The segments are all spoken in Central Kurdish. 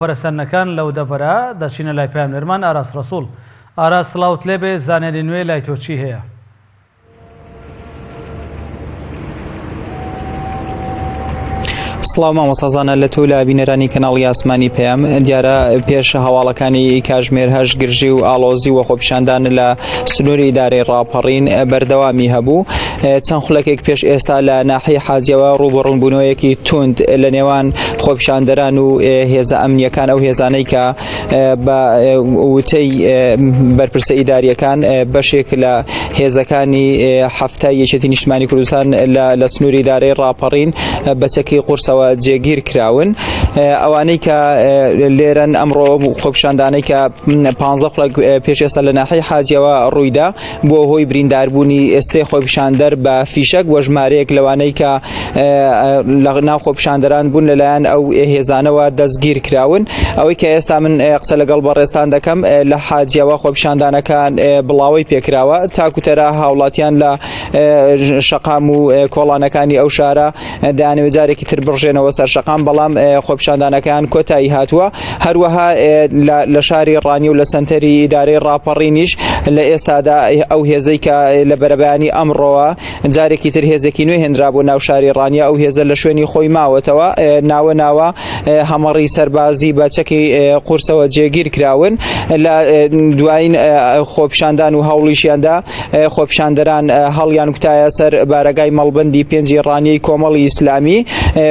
پەرسەندنەکان لەو دەڤەرە دەچینە لای پامێرمان ئاراس ڕەسوول. ئاراس سڵاوت لێبێ، زانیاری نوێ لای تۆ چی هەیە؟ سڵاو مامۆستازانە لە تۆ لە بینەرانی کەناڵی ئاسمانی پێم دیارە پێش هەواڵەکانی کاژمێر هەژ گرژی و ئالۆزی و خۆپیشاندان لە سنووری ئیدارەی ڕاپەڕین بەردەوامی هەبوو. چەند خولەکێک پێش ئێستا لە ناحیەی حاجیەوە ڕووبەڕوونبوونەوەیەکی توند لە نێوان خۆپیشاندەران و هێزە ئەمنیەکان ئەو هێزانەی کە بە وتەی بەرپرسە ئیداریەکان بەشێک لە هێزەکانی هەفتای یەکێتی نیشتمانی کوردستان لە سنووری ئیدارەی ڕاپەڕین بەچەکی قورسەوە جێگیر کراون. ئەوانەی کە لێرەن ئەمڕۆ خۆپیشاندانەی کە 15 خولەک پێش ئێستا لە ناحیەی حاجیەوە ڕوویدا بۆ هۆی برینداربوونی سێ خۆپیشاندەر بە فیشەک وە ژمارەیەک لەوانەی کە لە ناو خۆپیشاندەران بوون لەلایەن ئەو هێزانەوە دەستگیر کراون. ئەوەی کە ئێستا من قسە لەگەڵ بەڕێستان دەکەم لە حاجیەوە خۆپیشاندانەکان بڵاوی پێکراوە تاکوتەرە هاوڵاتیان لە شەقام و کۆڵانەکانی ئەو شارە دەیانەوێت جارێکی تر بڕژێنەوە سەر شەقام، بەڵام خۆپیشاندانەکان کۆتایی هاتووە. هەروەها لە شاری ڕانی و لە سنتەری ئیدارەی ڕاپەڕینیش لە ئێستادا ئەو هێزەی کە لە بەرەبەیانی ئەمڕۆوە جارێکی تر هێزێکی نوێ هێنرا بۆ ناو شاری ڕانیە، ئەو هێزە لە شوێنی خۆی ماوەتەوە ناوە هەمەڕی سەربازی بە چەکی قورسەوە جێگیر کراون. لە دوایین خۆپیشاندان و هەوڵیشیاندا خۆپیشاندەران هەڵیان کوتایە سەر بارەگای مەڵبەندی پێنجی ڕانیەی کۆمەڵی ئیسلامی.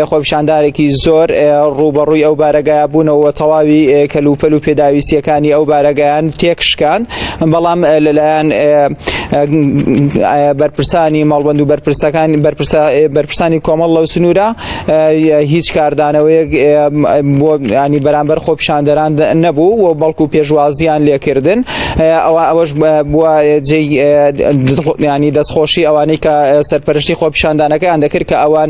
خۆپیشاندارێکی زۆر ڕوبەڕووی ئەو بارەگایە بوونەوە تەواوی کەلوپەل و پێداویستیەکانی ئەو بارەگایان تێکشکاند، بەڵام لەلایەن بەرپرسانی مەڵبەند و بەرپرسانی کۆمەڵ لەو سنوورە هیچ کاردانەوەیەک بۆ ینی بەرامبەر خۆپیشاندەران نەبوو و بەڵکو پێشوازیان لێکردن. ئەوەش بووە جێی ینی دەستخۆشی ئەوانەی کە سەرپەرشتی خۆپیشاندانەکەیان دەکرد کە ئەوان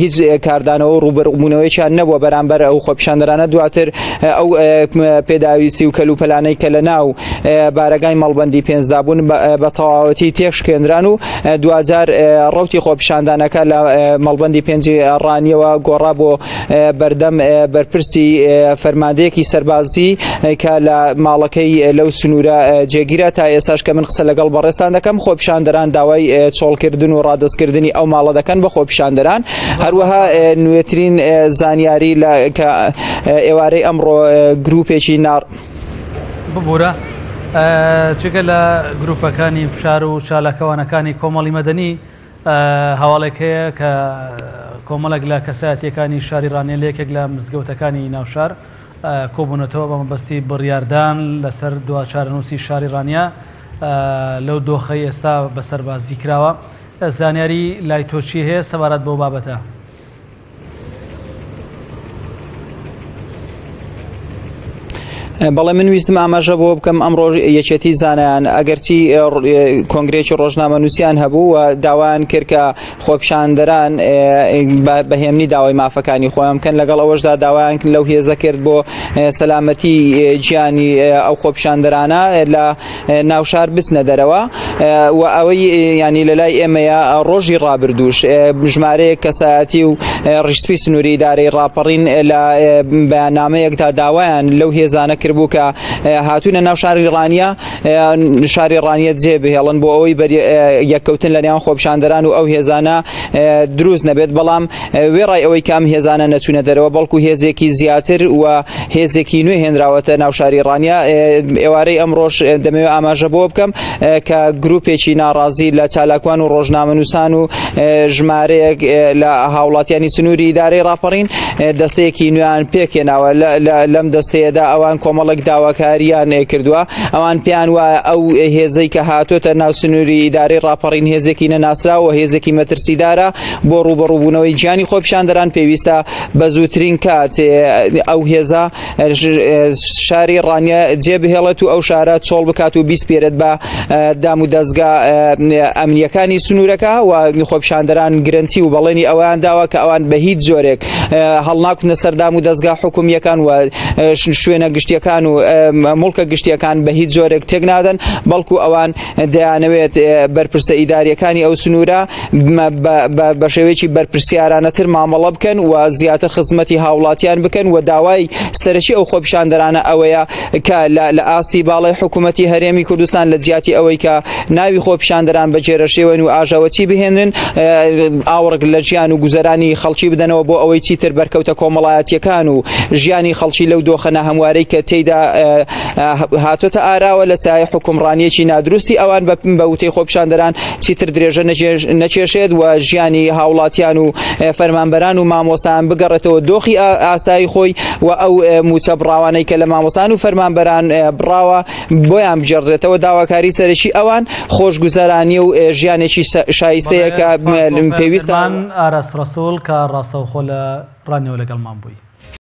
هیچ کاردانەوە و ڕوبەڕووبوونەوەیان نەبووە بەرامبەر ئەو خۆپیشاندەرانە. دواتر ئەو پێداویستی و کەلوپەلانەی کە لە ناو بارەگای مەڵبەندی پێنجدا بوون بە تەواوەتی تێکشکێنران و دوجار ڕەوتی خۆپیشاندانەکە لە مەڵبەندی پێنجی ڕانیەوە گۆڕا بۆ بەردەم بەرپرسی فەرماندەیەکی سەربازی کە لە ماڵەکەی لەو سنوورە جێگیرە. تا ئێستاش کە من قسە لەگەڵ بەڕێستان دەکەم خۆپیشاندەران داوای چۆڵکردن و ڕادەستکردنی ئەو ماڵە دەکەن بە خۆپیشاندەران. هەروەها نوێترین زانیاری کە ئێوارەی ئەمڕۆ گروپێکی ببوورە چگە لە گروپەکانی فشار و چالاکەوانەکانی کۆمەڵی مەدەنی هەواڵێک هەیە کە کۆمەڵێک لە کەسایەتیەکانی شاری ڕانیە لە یەکێک لە مزگەوتەکانی ناوشار کۆبوونەتەوە بە مەبەستی بڕیاردان لەسەر دوچارەنووسی شاری ڕانیە لەو دۆخەی ئێستا بەسەربازی کراوە. زانیاری لای تۆ چی هەیە سەبارەت بەو بابەتە؟ بەڵێ من ویستم ئاماژە بۆ بکەم ئەمڕۆ یەکێتی زانایان ئەگەرچی کۆنگرێکی ڕۆژنامەنووسیان هەبوو و داوایان کرد کە خۆپیشاندەران بەهێمنی داوای مافەکانی خۆیان بکەن، لەگەڵ ئەوەشدا داوایان لەو هێزە کرد بۆ سەلامەتی گیانی ئەو خۆپیشاندەرانە لە ناوشار بچنە دەرەوە. و ئەوەی ینی لەلای ئێمەیە ڕۆژی ڕابردووش ژمارەیەک کەسایەتی و ڕیشتپی سنووری ئیدارەی ڕاپەڕین لە بەیاننامەیەکدا داوایان لەو هێزانە بوو کە هاتوونە ناو شاری ڕانیە شاری ڕانیە جێبهێڵن بۆ ئەوەی یەککەوتن لە نێوان خۆپیشاندەران و ئەو هێزانە دروست نەبێت. بەڵام وێڕای ئەوەی کام هێزانە نەچوونە دەرەوە بەڵکو هێزێکی زیاتر و هێزێکی نوێ هێنراوەتە ناو شاری ڕانیە. ئێوارەی ئەمڕۆژ دەمەوێت ئاماژە بۆ بکەم کە گروپێکی ناڕازی لە چالاکوان و ڕۆژنامەنووسان و ژمارەیەک لە هاوڵاتیانی سنووری ئیدارەی ڕاپەڕین دەستەیەکی نوێیان پێکێناوە. لەم دەستەیەدا ئەوان کۆمەڵک داواکاریان کردووە، ئەوان پێیان وایە ئەو هێزەی کە هاتوۆتە ناو سنووری ئیدارەی ڕاپەڕین هێزێکی نەناسراوە، هێزێکی مەترسیدارە بۆ ڕوبەڕووبوونەوەی گیانی خۆپیشاندەران پێویستە بە زووترین کات ئەو هێزە شاری ڕانیە جێبهێڵێت و ئەو شارە چۆڵ بکات و بیسپێرێت بە دام و دەستگا ئەمنیەکانی سنوورەکە و خۆپیشاندەران گرنتی و بەڵێنی ئەویان داوە کە ئەوان بە هیچ جۆرێک هەڵناکوونە سەر دام و دەستگا حکومیەکان و شوێنە گشتیەکان گشتیەکان و مڵکە گشتیەکان بە هیچ جۆرێک تێک نادەن بەڵکو ئەوان دەیانەوێت بەرپرسە ئیداریەکانی ئەو سنوورە بە شێوەیەکی بەرپرسیارانەتر مامەڵە بکەن و زیاتر خزمەتی هاوڵاتیان بکەن و داوای سەرەکی ئەو خۆپیشاندەرانە ئەوەیە کە لە ئاستی باڵای حکوومەتی هەرێمی کوردستان لە جیاتی ئەوەی کە ناوی خۆپیشاندەران بەجێرەشێون و ئاژاوەتی بهێنن ئاوڕک لە ژیان و گوزەرانی خەڵکی بدەنەوە بۆ ئەوەی چیتر بەرکەوتە کۆمەڵایەتیەکان و ژیانی خەڵکی لەو دۆخەنە هەموارەی کە تێیدا هاتوۆتە ئاراوە لە سایە حکومڕانیەکی نادروستی ئەوان بە وتەی خۆپیشاندەران چیتر درێژە نەچێشێت و ژیانی هاوڵاتیان و فەرمانبەران و مامۆستایان بگەڕێتەوە دۆخی ئاسایی خۆی و ئەو موچە بڕاوانەی کە لە مامۆستان و فەرمانبەران بڕاوە بۆیان بجێڕدرێتەوە داواکاری سەرەکی ئەوان خۆشگوزەرانی و ژیانێکی شایستەیە کە پێویستە. ئاراس ڕەسوول کە ڕاستەوخۆ لە ڕانیەوە لەگەڵمان بووی.